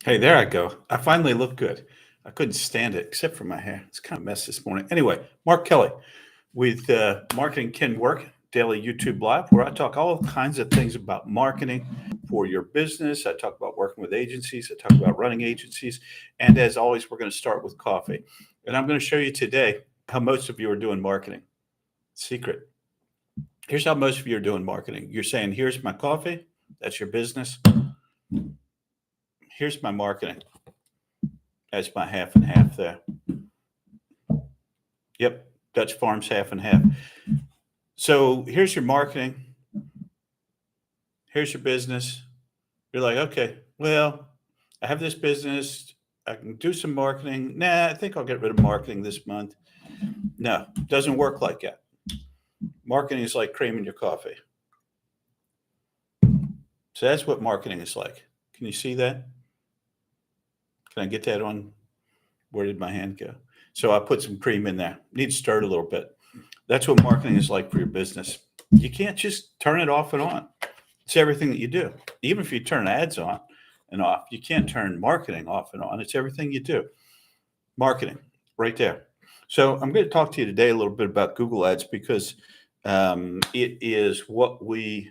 Hey, there I go. I finally look good. I couldn't stand it except for my hair. It's kind of a mess this morning. Anyway, Mark Kelly with Marketing Can Work Daily YouTube Live, where I talk all kinds of things about marketing for your business. I talk about working with agencies. I talk about running agencies. And as always, we're going to start with coffee. And I'm going to show you today how most of you are doing marketing. Secret. Here's how most of you are doing marketing. You're saying, here's my coffee. That's your business. Here's my marketing. That's my half and half there. Yep, Dutch Farms half and half. So here's your marketing. Here's your business. You're like, okay, well, I have this business. I can do some marketing. Nah, I think I'll get rid of marketing this month. No, it doesn't work like that. Marketing is like cream in your coffee. So that's what marketing is like. Can you see that? Can I get that on? Where did my hand go? So I put some cream in there. Need to stir it a little bit. That's what marketing is like for your business. You can't just turn it off and on. It's everything that you do. Even if you turn ads on and off, you can't turn marketing off and on. It's everything you do. Marketing, right there. So I'm going to talk to you today a little bit about Google Ads because it is what we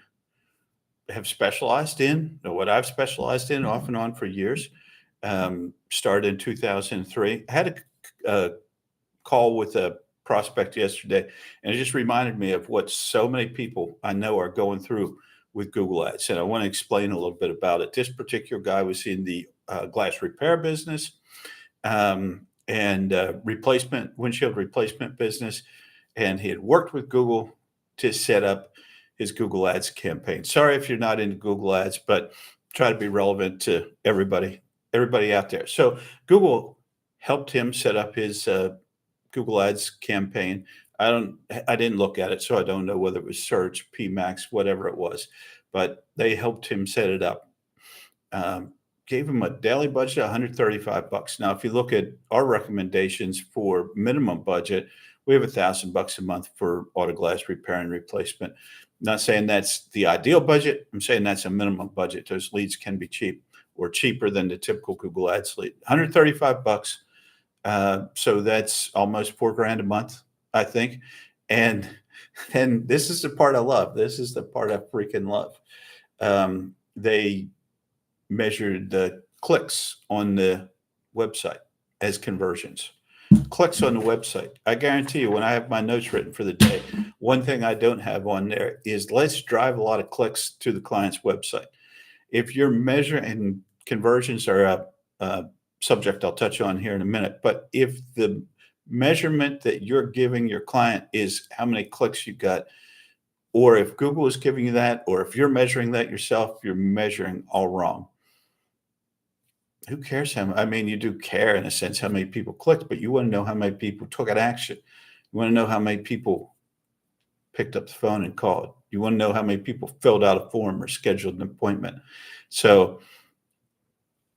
have specialized in, or what I've specialized in off and on for years. Started in 2003. I had a call with a prospect yesterday, and it just reminded me of what so many people I know are going through with Google Ads. And I want to explain a little bit about it. This particular guy was in the glass repair business and windshield replacement business, and he had worked with Google to set up his Google Ads campaign. Sorry if you're not into Google Ads, but try to be relevant to everybody out there. So Google helped him set up his Google Ads campaign. I didn't look at it, so I don't know whether it was search, PMax, whatever it was, but they helped him set it up. Gave him a daily budget, $135. Now, if you look at our recommendations for minimum budget, we have $1,000 a month for auto glass repair and replacement. I'm not saying that's the ideal budget. I'm saying that's a minimum budget. Those leads can be cheap or cheaper than the typical Google Ads lead. $135. So that's almost $4,000 a month, I think. And this is the part I love. This is the part I freaking love. They measured the clicks on the website as conversions. Clicks on the website. I guarantee you, when I have my notes written for the day, one thing I don't have on there is let's drive a lot of clicks to the client's website. If you're measuring, conversions are a subject I'll touch on here in a minute, but if the measurement that you're giving your client is how many clicks you got, or if Google is giving you that, or if you're measuring that yourself, you're measuring all wrong. Who cares I mean, you do care in a sense how many people clicked, but you want to know how many people took an action. You want to know how many people picked up the phone and called. You want to know how many people filled out a form or scheduled an appointment. So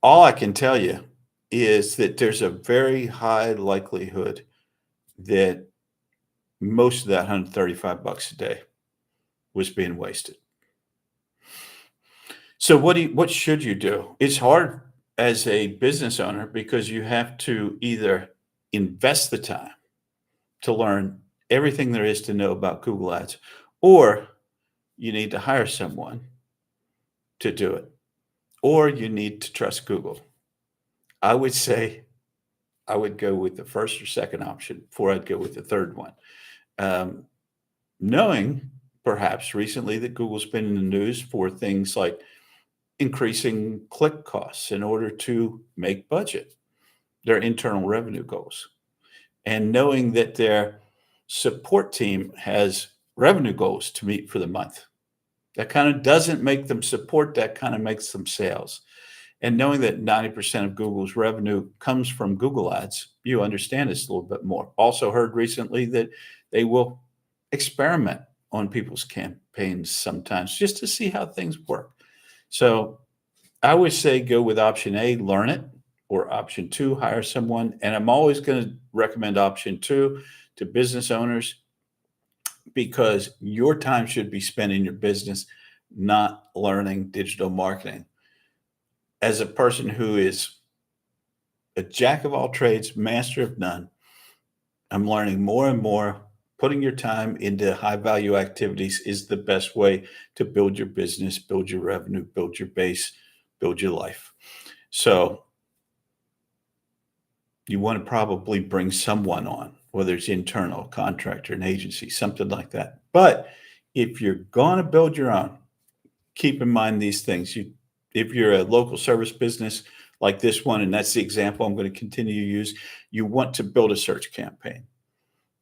all I can tell you is that there's a very high likelihood that most of that $135 a day was being wasted. So what should you do? It's hard as a business owner because you have to either invest the time to learn everything there is to know about Google Ads, or you need to hire someone to do it, or you need to trust Google. I would say I would go with the first or second option before I'd go with the third one. Knowing perhaps recently that Google's been in the news for things like increasing click costs in order to make budget, their internal revenue goals, and knowing that their support team has revenue goals to meet for the month. That kind of doesn't make them support, that kind of makes them sales. And knowing that 90% of Google's revenue comes from Google Ads, you understand this a little bit more. Also heard recently that they will experiment on people's campaigns sometimes just to see how things work. So I would say go with option A, learn it, or option two, hire someone. And I'm always going to recommend option two to business owners because your time should be spent in your business, not learning digital marketing. as a person who is a jack of all trades, master of none, I'm learning more and more. Putting your time into high value activities is the best way to build your business, build your revenue, build your base, build your life. So you want to probably bring someone on, whether it's internal, contractor, an agency, something like that. But if you're going to build your own, keep in mind these things. If you're a local service business like this one, and that's the example I'm going to continue to use, you want to build a search campaign.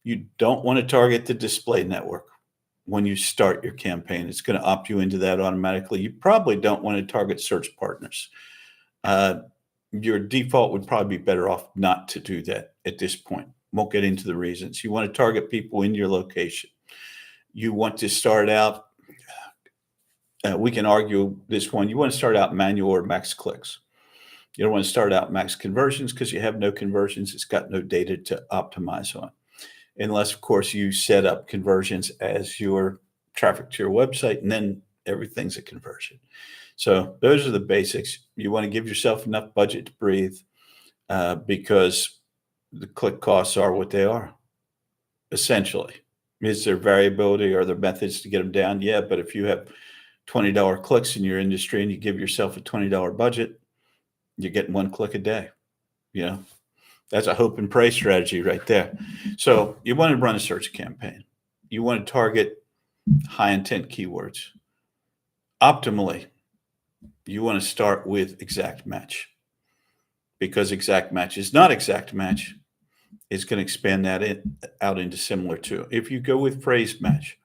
You don't want to target the display network when you start your campaign. It's going to opt you into that automatically. You probably don't want to target search partners. Your default would probably be better off not to do that at this point. Won't get into the reasons. You want to target people in your location. You want to start out, we can argue this one. You want to start out manual or max clicks. You don't want to start out max conversions because you have no conversions. It's got no data to optimize on. Unless, of course, you set up conversions as your traffic to your website, and then everything's a conversion. So those are the basics. You want to give yourself enough budget to breathe because the click costs are what they are, essentially. Is there variability? Are there methods to get them down? Yeah, but if you have $20 clicks in your industry and you give yourself a $20 budget, you're getting one click a day. You know, that's a hope and pray strategy right there. So you want to run a search campaign. You want to target high intent keywords. Optimally, you want to start with exact match, because exact match is not exact match. It's going to expand that out into similar to. If you go with phrase match,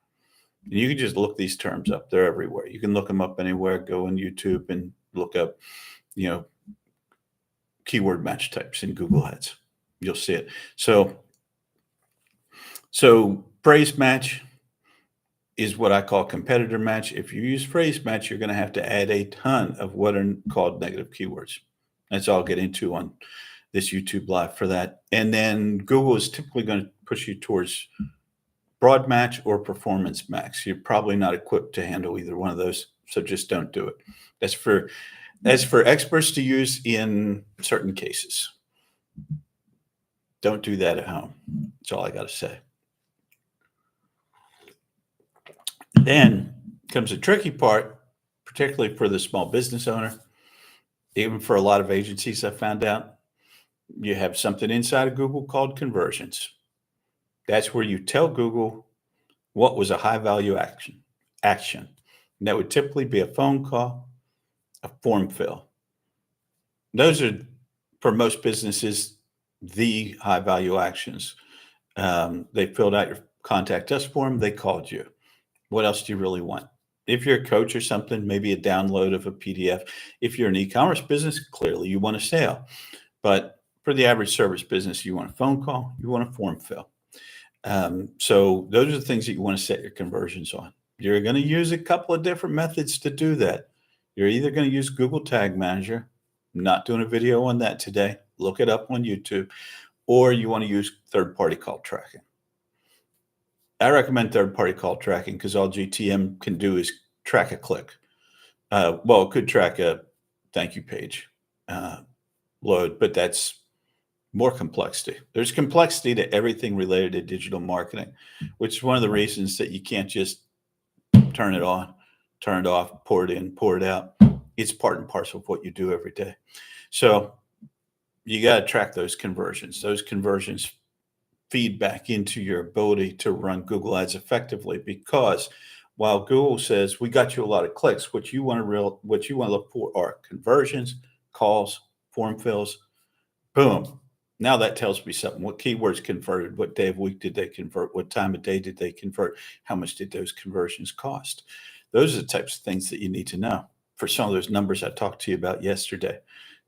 you can just look these terms up. They're everywhere. You can look them up anywhere. Go on YouTube and look up, keyword match types in Google Ads. You'll see it. So phrase match is what I call competitor match. If you use phrase match, you're going to have to add a ton of what are called negative keywords. That's all I'll get into on this YouTube Live for that. And then Google is typically going to push you towards broad match or performance max. You're probably not equipped to handle either one of those, so just don't do it. That's for experts to use in certain cases. Don't do that at home. That's all I got to say. Then comes the tricky part, particularly for the small business owner, even for a lot of agencies. I found out you have something inside of Google called conversions. That's where you tell Google what was a high value action. And that would typically be a phone call, a form fill. Those are, for most businesses, the high value actions. They filled out your contact us form. They called you. What else do you really want? If you're a coach or something, maybe a download of a PDF. If you're an e-commerce business, clearly you want a sale. But for the average service business, you want a phone call, you want a form fill. So those are the things that you want to set your conversions on. You're going to use a couple of different methods to do that. You're either going to use Google Tag Manager. I'm not doing a video on that today. Look it up on YouTube. Or you want to use third-party call tracking. I recommend third-party call tracking because all GTM can do is track a click. It could track a thank you page load, but that's more complexity. There's complexity to everything related to digital marketing, which is one of the reasons that you can't just turn it on, turn it off, pour it in, pour it out. It's part and parcel of what you do every day. So you got to track those conversions. Those conversions feed back into your ability to run Google Ads effectively, because while Google says we got you a lot of clicks, what you want to look for are conversions, calls, form fills. Boom. Now that tells me something. What keywords converted? What day of week did they convert? What time of day did they convert? How much did those conversions cost? Those are the types of things that you need to know for some of those numbers I talked to you about yesterday.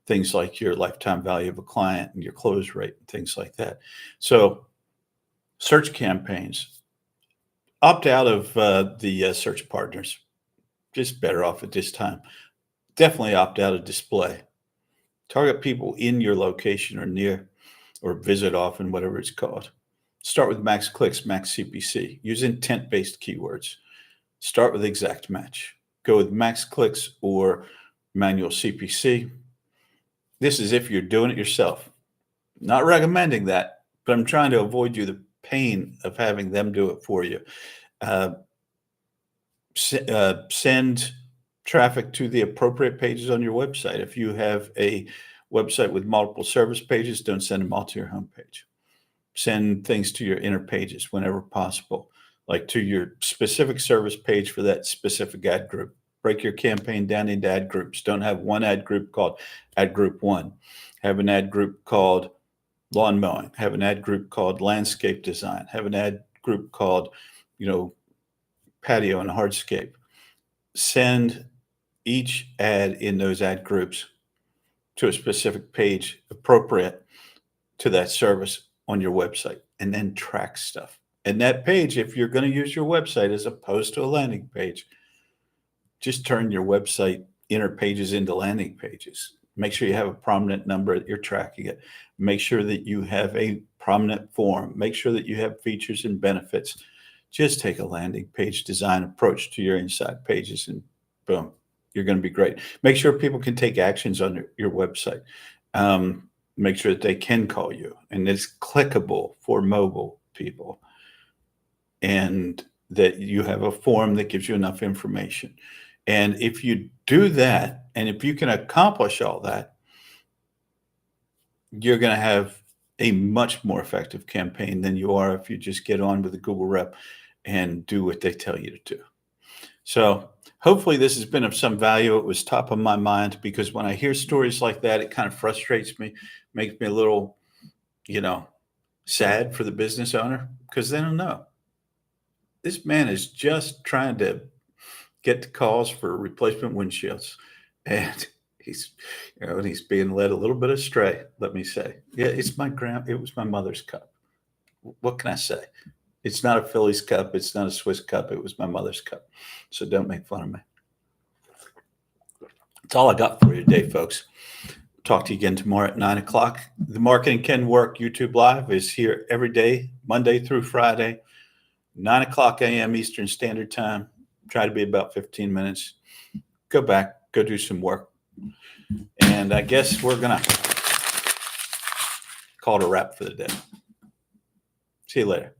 Things like your lifetime value of a client and your close rate and things like that. So search campaigns, opt out of the search partners. Just better off at this time. Definitely opt out of display. Target people in your location or near, or visit often, whatever it's called. Start with max clicks, max CPC. Use intent-based keywords. Start with exact match. Go with max clicks or manual CPC. This is if you're doing it yourself. Not recommending that, but I'm trying to avoid you the pain of having them do it for you. Uh, Send traffic to the appropriate pages on your website. If you have a website with multiple service pages, don't send them all to your homepage. Send things to your inner pages whenever possible, like to your specific service page for that specific ad group. Break your campaign down into ad groups. Don't have one ad group called ad group one. Have an ad group called lawn mowing. Have an ad group called landscape design. Have an ad group called, patio and hardscape. Send each ad in those ad groups to a specific page appropriate to that service on your website, and then track stuff. And that page, if you're going to use your website as opposed to a landing page, just turn your website inner pages into landing pages. Make sure you have a prominent number that you're tracking it. Make sure that you have a prominent form. Make sure that you have features and benefits. Just take a landing page design approach to your inside pages, and boom, you're going to be great. Make sure people can take actions on your website. Make sure that they can call you, and it's clickable for mobile people, and that you have a form that gives you enough information. And if you do that, and if you can accomplish all that, you're going to have a much more effective campaign than you are if you just get on with the Google rep and do what they tell you to do. So hopefully this has been of some value. It was top of my mind because when I hear stories like that, it kind of frustrates me, makes me a little, sad for the business owner, because they don't know. This man is just trying to get the calls for replacement windshields, and he's being led a little bit astray, let me say. Yeah, it was my mother's cup. What can I say? It's not a Phillies cup. It's not a Swiss cup. It was my mother's cup. So don't make fun of me. That's all I got for you today, folks. Talk to you again tomorrow at 9 o'clock. The Marketing Can Work YouTube Live is here every day, Monday through Friday, 9 o'clock a.m. Eastern Standard Time. Try to be about 15 minutes. Go back, go do some work. And I guess we're going to call it a wrap for the day. See you later.